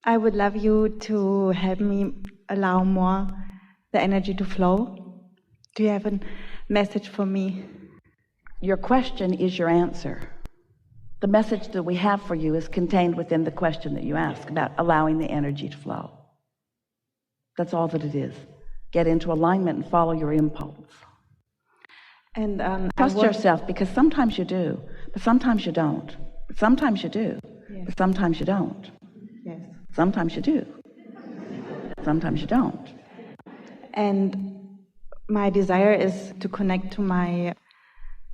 I would love you to help me allow more the energy to flow. Do you have a message for me? Your question is your answer. The message that we have for you is contained within the question that you ask about allowing the energy to flow. That's all that it is. Get into alignment and follow your impulse. And trust yourself, because sometimes you do, but sometimes you don't. But sometimes you do, yes. But sometimes you don't. Yes. Sometimes you do. Sometimes you don't. And my desire is to connect to my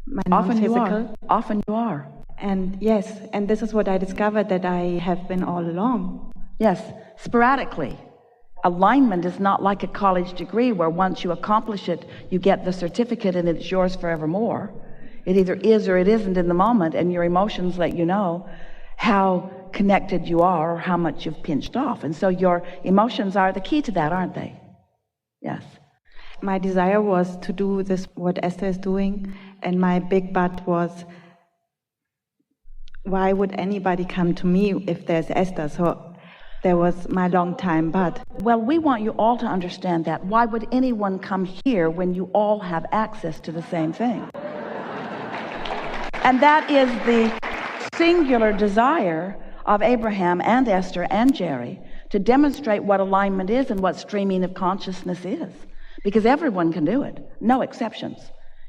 non-physical. Often you are. And yes, and this is what I discovered that I have been all along. Yes, sporadically. Alignment is not like a college degree where once you accomplish it, you get the certificate and it's yours forevermore. It either is or it isn't in the moment, and your emotions let you know how connected you are or how much you've pinched off. And so your emotions are the key to that, aren't they? Yes. My desire was to do this, what Esther is doing, and my big but was, why would anybody come to me if there's Esther? So there was my long time but. Well, we want you all to understand that. Why would anyone come here when you all have access to the same thing? And that is the singular desire of Abraham and Esther and Jerry, to demonstrate what alignment is and what streaming of consciousness is. Because everyone can do it, no exceptions.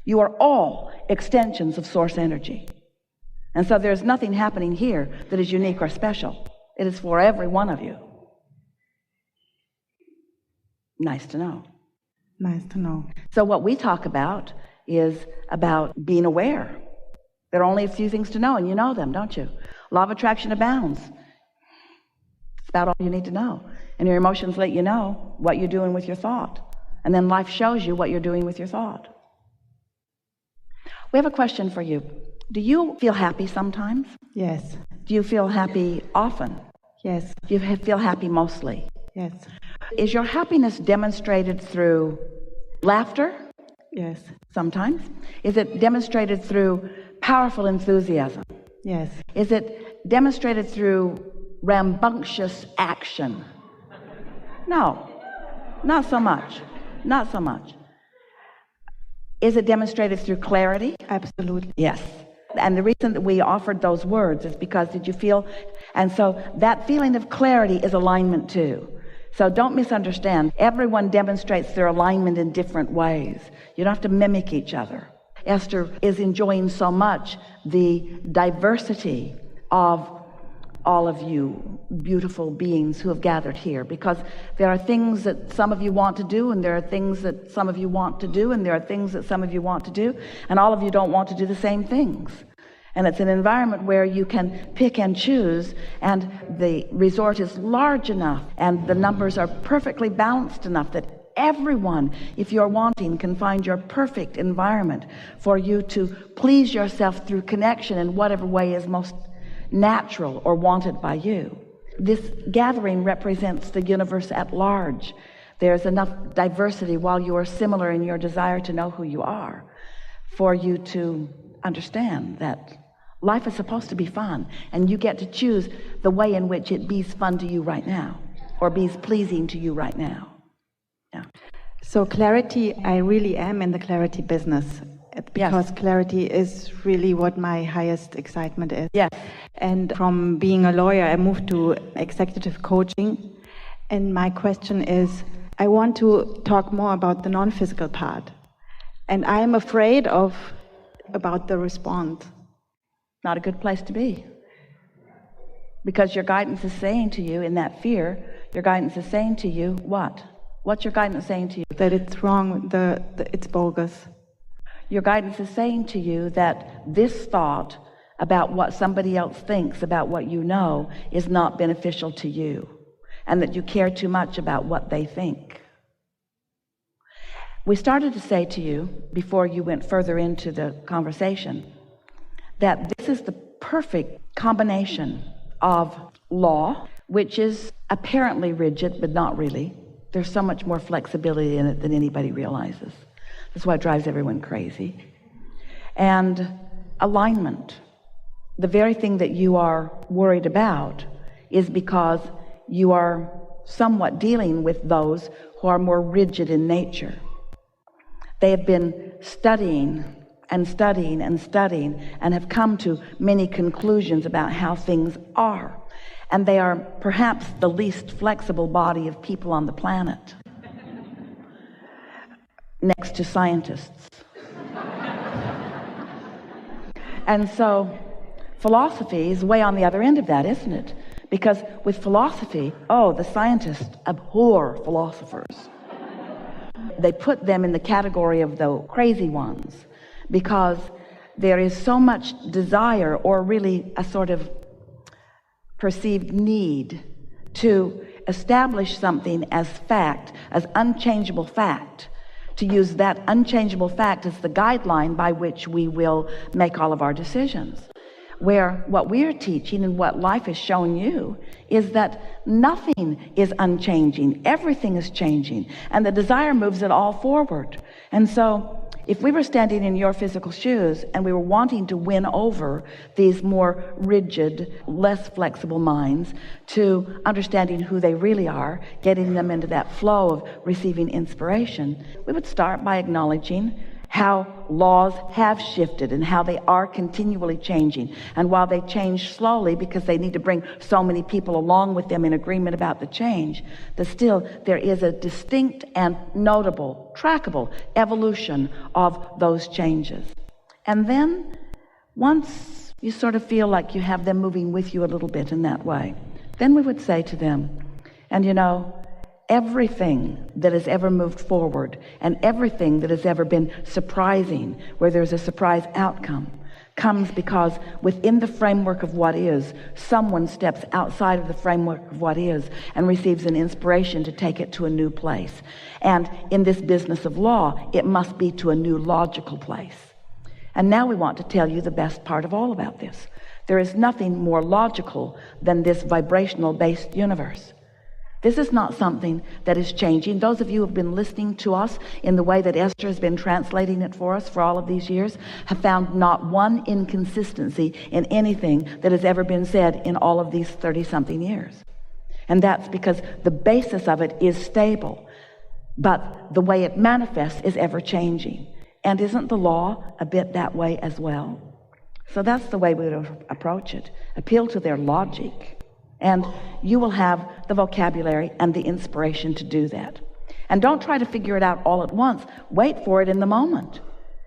You are all extensions of source energy. And so there's nothing happening here that is unique or special. It is for every one of you. Nice to know. Nice to know. So what we talk about is about being aware. There are only a few things to know, and you know them, don't you? Law of attraction abounds. It's about all you need to know. And your emotions let you know what you're doing with your thought. And then life shows you what you're doing with your thought. We have a question for you. Do you feel happy sometimes? Yes. Do you feel happy often? Yes. Do you feel happy mostly? Yes. Is your happiness demonstrated through laughter? Yes. Sometimes. Is it demonstrated through powerful enthusiasm? Yes. Is it demonstrated through rambunctious action? No, not so much. Not so much. Is it demonstrated through clarity? Absolutely. Yes. And the reason that we offered those words is because did you feel, and so that feeling of clarity is alignment too. So don't misunderstand. Everyone demonstrates their alignment in different ways. You don't have to mimic each other. Esther is enjoying so much the diversity of all of you beautiful beings who have gathered here, because there are things that some of you want to do, and there are things that some of you want to do, and there are things that some of you want to do, and all of you don't want to do the same things. And it's an environment where you can pick and choose, and the resort is large enough and the numbers are perfectly balanced enough that everyone, if you're wanting, can find your perfect environment for you to please yourself through connection in whatever way is most natural or wanted by you. This gathering represents the universe at large. There's enough diversity, while you are similar in your desire to know who you are, for you to understand that life is supposed to be fun, and you get to choose the way in which it be's fun to you right now, or be's pleasing to you right now. Yeah. So clarity, I really am in the clarity business, because yes, clarity is really what my highest excitement is. Yes. And from being a lawyer, I moved to executive coaching. And my question is, I want to talk more about the non-physical part. And I am afraid about the response. Not a good place to be. Because your guidance is saying to you, in that fear, your guidance is saying to you, what? What's your guidance saying to you? That it's wrong, it's bogus. Your guidance is saying to you that this thought about what somebody else thinks about what you know is not beneficial to you, and that you care too much about what they think. We started to say to you, before you went further into the conversation, that this is the perfect combination of law, which is apparently rigid, but not really. There's so much more flexibility in it than anybody realizes. That's why it drives everyone crazy. And alignment. The very thing that you are worried about is because you are somewhat dealing with those who are more rigid in nature. They have been studying and studying and studying and have come to many conclusions about how things are. And they are perhaps the least flexible body of people on the planet, next to scientists. And so philosophy is way on the other end of that, isn't it? Because with philosophy, the scientists abhor philosophers. They put them in the category of the crazy ones, because there is so much desire, or really a sort of perceived need, to establish something as fact, as unchangeable fact, to use that unchangeable fact as the guideline by which we will make all of our decisions. Where what we're teaching and what life has shown you is that nothing is unchanging, everything is changing, and the desire moves it all forward. And so if we were standing in your physical shoes and we were wanting to win over these more rigid, less flexible minds to understanding who they really are, getting them into that flow of receiving inspiration, we would start by acknowledging how laws have shifted and how they are continually changing. And while they change slowly because they need to bring so many people along with them in agreement about the change, that still there is a distinct and notable, trackable evolution of those changes. And then once you sort of feel like you have them moving with you a little bit in that way, then we would say to them, and you know, everything that has ever moved forward and everything that has ever been surprising, where there's a surprise outcome, comes because within the framework of what is, someone steps outside of the framework of what is and receives an inspiration to take it to a new place. And in this business of law, it must be to a new logical place. And now we want to tell you the best part of all about this. There is nothing more logical than this vibrational based universe. This is not something that is changing. Those of you who have been listening to us in the way that Esther has been translating it for us for all of these years have found not one inconsistency in anything that has ever been said in all of these 30-something years. And that's because the basis of it is stable, but the way it manifests is ever changing. And isn't the law a bit that way as well? So that's the way we would approach it. Appeal to their logic. And you will have the vocabulary and the inspiration to do that. And don't try to figure it out all at once. Wait for it in the moment.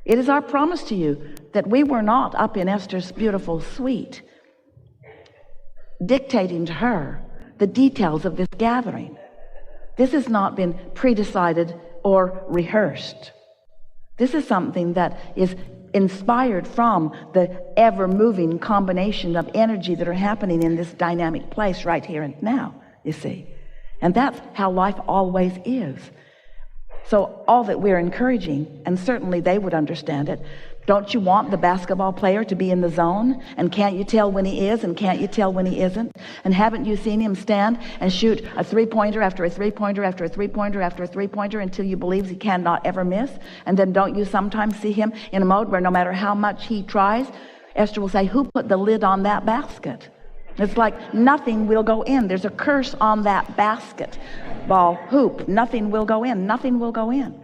It is our promise to you that we were not up in Esther's beautiful suite dictating to her the details of this gathering. This has not been pre-decided or rehearsed. This is something that is inspired from the ever-moving combination of energy that are happening in this dynamic place right here and now, you see. And that's how life always is. So all that we're encouraging, and certainly they would understand it, don't you want the basketball player to be in the zone? And can't you tell when he is and can't you tell when he isn't? And haven't you seen him stand and shoot a three-pointer after a three-pointer after a three-pointer after a three-pointer until you believe he cannot ever miss? And then don't you sometimes see him in a mode where no matter how much he tries, Esther will say, who put the lid on that basket? It's like nothing will go in. There's a curse on that basketball hoop. Nothing will go in. Nothing will go in.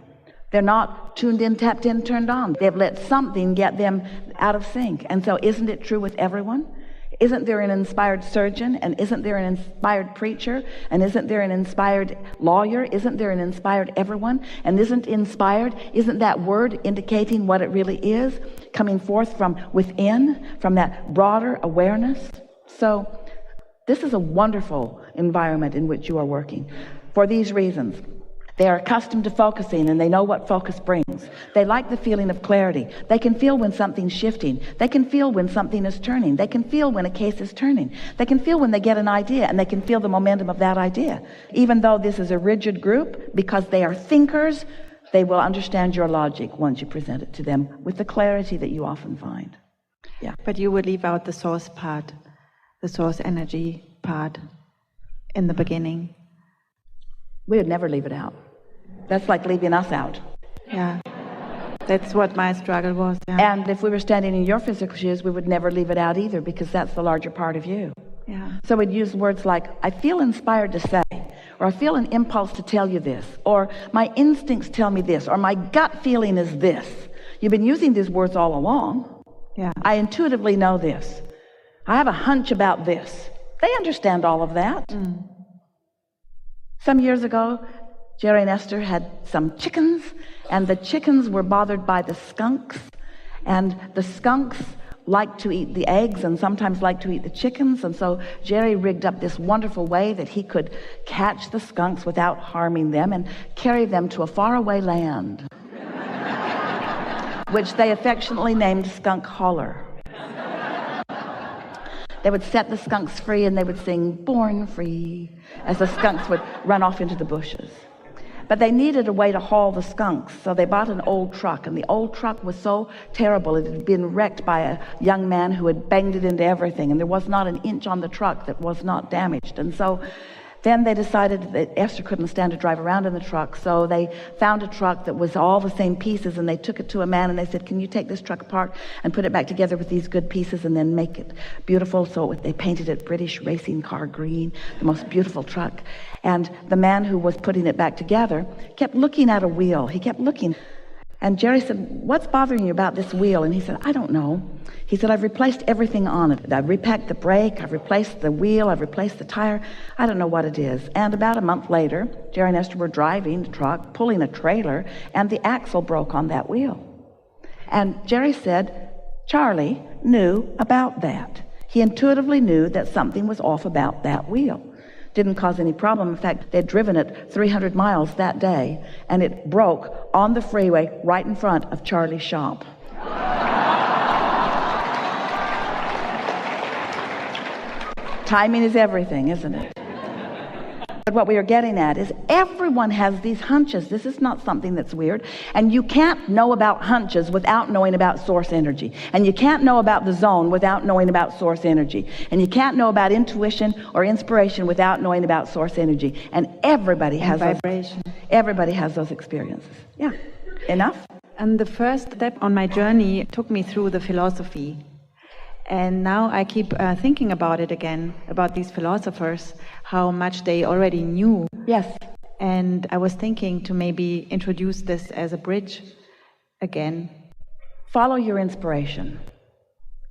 They're not tuned in, tapped in, turned on. They've let something get them out of sync. And so isn't it true with everyone? Isn't there an inspired surgeon? And isn't there an inspired preacher? And isn't there an inspired lawyer? Isn't there an inspired everyone? And isn't that word indicating what it really is, coming forth from within, from that broader awareness? So this is a wonderful environment in which you are working for these reasons. They are accustomed to focusing, and they know what focus brings. They like the feeling of clarity. They can feel when something's shifting. They can feel when something is turning. They can feel when a case is turning. They can feel when they get an idea, and they can feel the momentum of that idea. Even though this is a rigid group, because they are thinkers, they will understand your logic once you present it to them with the clarity that you often find. Yeah. But you would leave out the source part, the source energy part in the beginning. We would never leave it out. That's like leaving us out. Yeah, that's what my struggle was. Yeah. And if we were standing in your physical shoes, we would never leave it out either, because that's the larger part of you. Yeah. So we'd use words like, I feel inspired to say, or I feel an impulse to tell you this, or my instincts tell me this, or my gut feeling is this. You've been using these words all along. Yeah. I intuitively know this. I have a hunch about this. They understand all of that. Some years ago, Jerry and Esther had some chickens, and the chickens were bothered by the skunks, and the skunks like to eat the eggs and sometimes like to eat the chickens. And so Jerry rigged up this wonderful way that he could catch the skunks without harming them and carry them to a faraway land, which they affectionately named Skunk Holler. They would set the skunks free and they would sing Born Free as the skunks would run off into the bushes. But they needed a way to haul the skunks, so they bought an old truck, and the old truck was so terrible it had been wrecked by a young man who had banged it into everything, and there was not an inch on the truck that was not damaged. And so then they decided that Esther couldn't stand to drive around in the truck, so they found a truck that was all the same pieces, and they took it to a man and they said, can you take this truck apart and put it back together with these good pieces and then make it beautiful? So they painted it British racing car green, the most beautiful truck. And the man who was putting it back together kept looking at a wheel. He kept looking. And Jerry said, what's bothering you about this wheel? And he said, I don't know. He said, I've replaced everything on it. I've repacked the brake, I've replaced the wheel, I've replaced the tire. I don't know what it is. And about a month later, Jerry and Esther were driving the truck, pulling a trailer, and the axle broke on that wheel. And Jerry said, Charlie knew about that. He intuitively knew that something was off about that wheel. Didn't cause any problem. In fact, they'd driven it 300 miles that day, and it broke on the freeway right in front of Charlie's shop. Timing is everything, isn't it? But what we are getting at is everyone has these hunches. This is not something that's weird. And you can't know about hunches without knowing about source energy. And you can't know about the zone without knowing about source energy. And you can't know about intuition or inspiration without knowing about source energy. And everybody has vibration. Everybody has those experiences. Yeah. Enough? And the first step on my journey took me through the philosophy. And now I keep thinking about it again, about these philosophers, how much they already knew. Yes. And I was thinking to maybe introduce this as a bridge again. Follow your inspiration.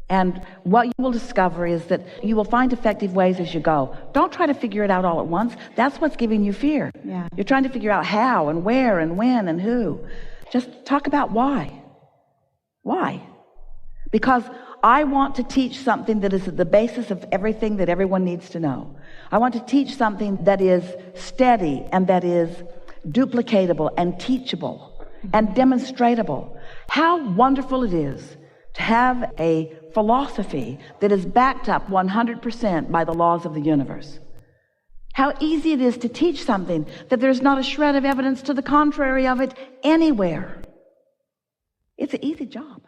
And what you will discover is that you will find effective ways as you go. Don't try to figure it out all at once. That's what's giving you fear. Yeah. You're trying to figure out how and where and when and who. Just talk about why. Why? Because I want to teach something that is at the basis of everything that everyone needs to know. I want to teach something that is steady and that is duplicatable and teachable and demonstratable. How wonderful it is to have a philosophy that is backed up 100% by the laws of the universe. How easy it is to teach something that there's not a shred of evidence to the contrary of it anywhere. It's an easy job.